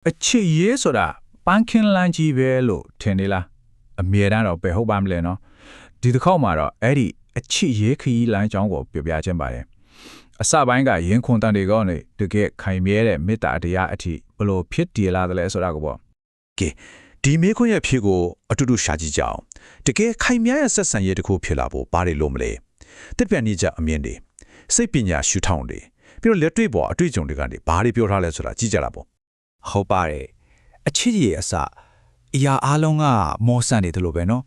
အချစ်ရေးဆိုတာပန်းခင်းလန်းကြီးပဲလို့ထင်နေလားအမြဲတမ်းတော့ပဲဟုတ်ပါမလဲနော်ဒီတစ်ခေါက်မှာတော့အဲ့ဒီအချစ်ရေးခရီးလမ်းကြောင်းကိုပြောပြခြင်းပါတယ်အစပိုင်းကရင်ခွန်တန်တွေကနေတကယ်ခိုင်မြဲတဲ့မေတ္တာတရားအထိဘလို့ဖြစ်တည်လာတယ်လဲဆိုတာကိုပေါ့ကဲဒီမေခွန်းရဲ့ဖြစ်ကိုအတူတူရှာကြည့်ကြအောင်တကယ်ခိုင်မြဲရဲ့ဆက်ဆံရေးတစ်ခုဖြစ်လာဖို့ဘာတွေလို့မလဲတစ်ပြန်နေကြအမြင်တွေစိတ်ပညာရှုထောင့်တွေပြီးတော့လက်တွေ့ပေါ်အတွေ့အကြုံတွေကနေဘာတွေပြောထားလဲဆိုတာကြည့်ကြတာပေါ့ဟုတ်ပါတယ်အချစ်ရည်အစအရာအားလုံးကမောဆန်နေတယ်လို့ပဲနော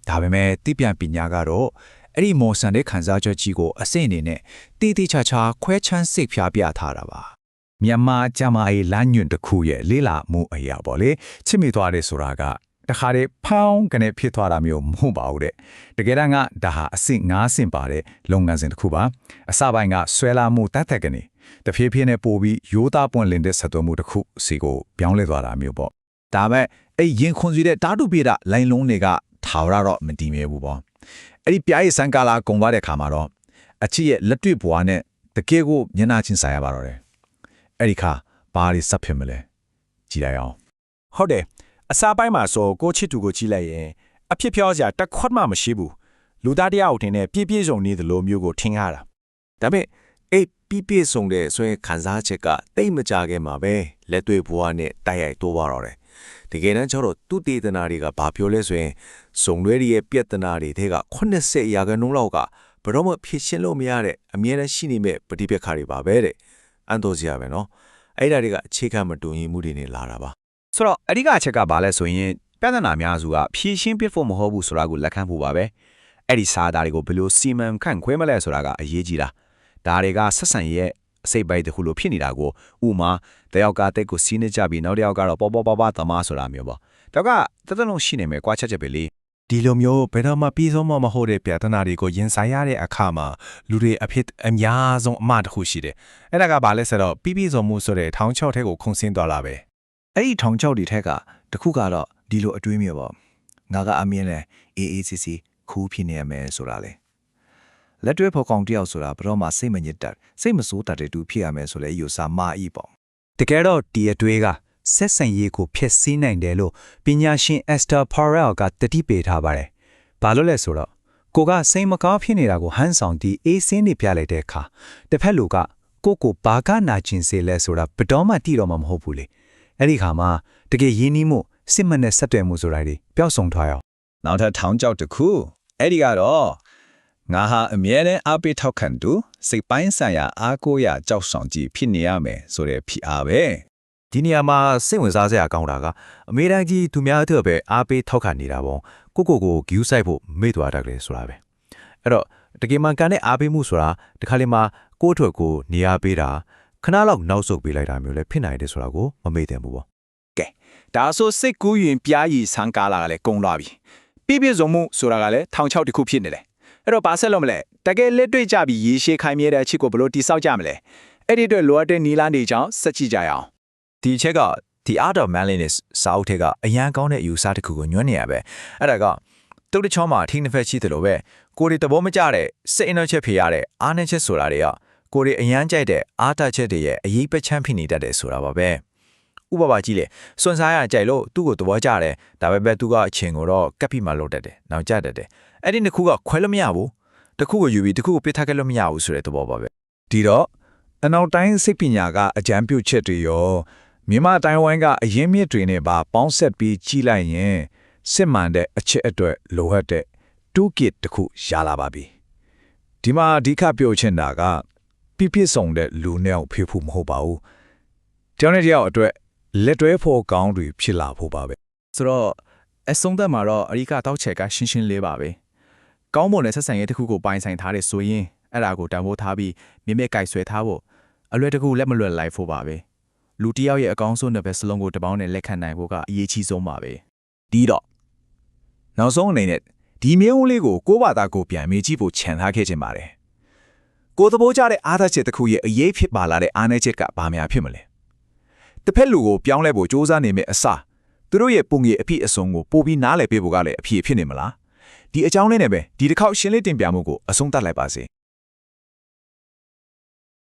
်ဒါပေမဲ့တိပြန်ပညာကတော့အဲ့ဒီမောဆန်တဲ့ခံစားချက်ကြီးကိုအစိမ့်အနေနဲ့တီးတီးချာချာခွဲချမ်းစိတ်ဖြားပြထားတာပါမြန်မာကျမကြီးလမ်းညွန့်တစ်ခုရဲ့လေးလာမှုအရာပေါ့လေချစ်မိသွားတယ်ဆိုတာကတခါတည်းဖောင်းကနေဖြစ်သွားတာမျိုးမဟုတ်ပါဘူးတဲ့တကယ်တမ်းကဒါဟာအဆင့်9ဆင့်ပါတဲ့လုပ်ငန်းစဉ်တစ်ခုပါအစပိုင်းကဆွဲလာမှုတတ်သက်ကနေတဖြည်းဖြည်းနဲ့ပို့ပြီးရိုးသားပွင့်လင်းတဲ့ဆက်သွယ်မှုတစ်ခုစီကိုပြောင်းလဲသွားတာမျိုးပေါ့ဒါမဲ့အဲ့ရင်ခွန်စီတဲ့ဓာတုပိဒလိုင်းလုံးတွေကထာဝရတော့မတည်မြဲဘူးပေါ့အဲ့ဒီပြားရည်စံကာလာကုံသွားတဲ့ခါမှာတော့အချစ်ရဲ့လက်တွေ့ဘဝနဲ့တကယ်ကိုမျက်နှာချင်းဆိုင်ရပါတော့တယ်အဲ့ဒီခါဘာတွေဆက်ဖြစ်မလဲကြည့်လိုက်အောင်ဟုတ်တယ်အစားပိုင်းမှာဆိုကိုချစ်သူကိုကြည့်လိုက်ရင်အဖြစ်ပြောစရာတစ်ခွက်မှမရှိဘူးလူသားတယောက်တင်နဲ့ပြည့်ပြည့်စုံနေသလိုမျိုးကိုထင်ရတာဒါပေမဲ့အဲ့ပြည့်စုံတဲ့ဆိုရင်ခံစားချက်ကတိတ်မကြခင်မှာပဲလက်တွေ့ဘဝနဲ့တိုက်ရိုက်တိုးသွားတော့တယ်တကယ်တမ်းကျတော့သူတေသနာတွေကဘာပြောလဲဆိုရင်စုံလွဲရဲ့ပြဿနာတွေထဲက80%လောက်ကဘယ်တော့မှဖြစ်ရှင်းလို့မရတဲ့အမြဲတမ်းရှိနေမဲ့ပဋိပက္ခတွေပါပဲတဲ့အန်တိုစရာပဲနော်အဲ့ဒါတွေကအခြေခံမတူညီမှုတွေနဲ့လာတာပါဆိုတော့အဓိကအချက်ကဘာလဲဆိုရင်ပြဿနာများစုကဖြည့်ရှင်းပြဖို့မဟုတ်ဘူးဆိုတာကိုလက်ခံဖို့ပါပဲအဲ့ဒီစာသားတွေကိုဘယ်လိုစီမံခန့်ခွဲမလဲဆိုတာကအရေးကြီးတာဒါတွေကဆက်ဆံရဲ့အစိတ်ပိုင်းတစ်ခုလိုဖြစ်နေတာကိုဥမာတယောက်ကတက်ကိုစီးနေကြပြီးနောက်တစ်ယောက်ကတော့ပေါ်ပသမားဆိုတာမျိုးပေါ့တောက်ကတသက်လုံးရှိနေမယ်ကွာချက်ပဲလေဒီလိုမျိုးဘယ်တော့မှပြီးဆုံးမဟုတ်တဲ့ပြဿနာတွေကိုရင်ဆိုင်ရတဲ့အခါမှာလူတွေအဖြစ်အများဆုံးအမှားတစ်ခုရှိတယ်အဲ့ဒါကဘာလဲဆိုတော့ပြီးဆုံးမှုဆိုတဲ့ထောင်ချောက်ထဲကိုခုန်ဆင်းသွားလာပဲအဲ့ဒီထောင်ချောက်တွေထက်ကတခုကတော့ဒီလိုအတွေးမျိုးပေါ့ငါကအမြင်နဲ့အေးအေးစီစီခူးဖြစ်နေရမယ်ဆိုတာလေလက်တွဲဖော်ကောင်တယောက်ဆိုတာဘယ်တော့မှစိတ်မညစ်တတ်စိတ်မဆိုးတတ်တဲ့သူဖြစ်ရမယ်ဆိုလဲယူဆမာအီပေါ့တကယ်တော့ဒီအတွေးကဆက်ဆံရေးကိုဖျက်ဆီးနိုင်တယ်လို့ပညာရှင် Esther Perel ကတတိပေးထားပါတယ်ဘာလို့လဲဆိုတော့ကိုကစိတ်မကောင်းဖြစ်နေတာကိုဟန်းဆောင်ပြီးအေးစင်းနေပြလိုက်တဲ့အခါတစ်ဖက်လူကကိုဘာကနာကျင်စေလဲဆိုတာဘယ်တော့မှတိတော့မှမဟုတ်ဘူးလေအဲ့ဒီခါမှာတကယ်ရင်းနှီးမှုစစ်မှန်တဲ့ဆက်သွယ်မှုဆိုတာတွေပျောက်ဆုံးသွားရောနောက်ထပ်ထောင်ချောက်တစ်ခုအဲ့ဒီကတော့ငါဟာအမြဲတမ်းအားပေးထောက်ခံသူစိတ်ပိုင်းဆိုင်ရာအားကိုးရကြောက်ဆောင်ကြည့်ဖြစ်နေရမယ်ဆိုတဲ့ဖိအားပဲဒီနေရာမှာစိတ်ဝင်စားစရာကောင်းတာကအမေရိကန်ကြီးသူများအတွက်ပဲအားပေးထောက်ခံနေတာပေါ့ကိုဂယူးဆိုင်ဖို့မေ့သွားတတ်တယ်ဆိုတာပဲအဲ့တော့တကယ်မှကန်တဲ့အားပေးမှုဆိုတာဒီခါလေးမှာကိုယ့်အတွက်ကိုနေရာပေးတာခဏလောက်နောက်ဆုတ်ပေးလိုက်တာမျိုးလည်းဖြစ်နိုင်တယ်ဆိုတာကိုမမေ့သင့်ဘူးပေါ့ကဲဒါဆိုစိတ်ကူးရင်ပြားရည်ဆန်းကားလာကလည်းကုံလာပြီပြည့်စုံမှုဆိုတာကလည်းထောင်ချောက်တစ်ခုဖြစ်နေတယ်အဲ့တော့ဘာဆက်လို့မလဲတကယ်လက်တွေ့ကြပြီးရေရှည်ခိုင်မြဲတဲ့အချစ်ကိုဘယ်လိုတိစောက်ကြမလဲအဲ့ဒီအတွက်လိုအပ်တဲ့နီလာနေကြောင်းစက်ကြည့်ကြရအောင်ဒီချက်က The Art of Manliness စာအုပ်ထဲကအရန်ကောင်းတဲ့အယူဆတစ်ခုကိုညွှန်းနေရပဲအဲ့ဒါကတုတ်တချောင်းမှာထိနှစ်ဖက်ရှိတယ်လို့ပဲကိုရီတဘောမကြတဲ့စိတ်အနှောက်ချက်ဖြစ်ရတဲ့အားနည်းချက်ဆိုတာတွေကကိုရီအရန်ကြိုက်တဲ့အားတချက်တွေရဲ့အရေးပချမ်းဖြစ်နေတတ်တယ်ဆိုတာပါပဲဥပမာကြည့်လေစွန်စားရကြိုက်လို့သူ့ကိုသဘောကျတယ်ဒါပေမဲ့သူကအချင်းကိုတော့ကပ်ပြီးမှလုပ်တတ်တယ်နောက်ကျတတ်တယ်အဲ့ဒီနှစ်ခုကခွဲလို့မရဘူးတစ်ခုကိုယူပြီးတစ်ခုကိုပြစ်ထားခဲ့လို့မရဘူးဆိုတဲ့သဘောပါပဲဒီတော့အနောက်တိုင်းစိတ်ပညာကအကြံပြုချက်တွေရောမြန်မာတိုင်းဝိုင်းကအရင်းမြစ်တွေနဲ့ပါပေါင်းဆက်ပြီးကြီးလိုက်ရင်စစ်မှန်တဲ့အချက်အတွက်လိုအပ်တဲ့တူကစ်တစ်ခုရလာပါပြီဒီမှာအဓိကပြောချင်တာကပြည့်စုံတဲ့လူနဲ့ဖြစ်ဖို့မဟုတ်ပါဘူးတယောက်နဲ့တယောက်အတွက်လက်တွဲဖို့ကောင်းတွေဖြစ်လာဖို့ပါပဲဆိုတော့အဆုံးသက်မှာတော့အရိကတောက်ချက်ကရှင်းရှင်းလေးပါပဲကောင်းမွန်တဲ့ဆက်ဆံရေးတစ်ခုကိုပိုင်ဆိုင်ထားတဲ့ဆိုရင်အဲ့ဒါကိုတန်ဖိုးထားပြီးမြင့်မြတ်ကြိုက်ဆွဲထားဖို့အလွယ်တကူလက်မလွတ်လိုက်ဖို့ပါပဲလူတစ်ယောက်ရဲ့အကောင်းဆုံးတဲ့ဘက်စလုံးကိုတပေါင်းနဲ့လက်ခံနိုင်ဖို့ကအရေးကြီးဆုံးပါပဲဒီတော့နောက်ဆုံးအနေနဲ့ဒီမျိုးလေးကိုကိုယ့်ဘာသာကိုပြန်မေးကြည့်ဖို့ခြံထားခဲ့ခြင်းပါတယ်ကိုယ်သဘောကျတဲ့အားသာချက်တစ်ခုရဲ့အရေးဖြစ်ပါလာတဲ့အားနည်းချက်ကဘာများဖြစ်မလဲတစ်ဖက်လူကိုပြောင်းလဲဖို့စ조사နေမယ့်အစားသူတို့ရဲ့ပုံရိပ်အဖြစ်အဆုံးကိုပိုပြီးနားလည်ပေးဖို့ကလည်းအဖြစ်ဖြစ်နေမလားဒီအကြောင်းလေးနဲ့ပဲဒီတစ်ခေါက်ရှင်းလင်းတင်ပြမှုကိုအဆုံးသတ်လိုက်ပါစေ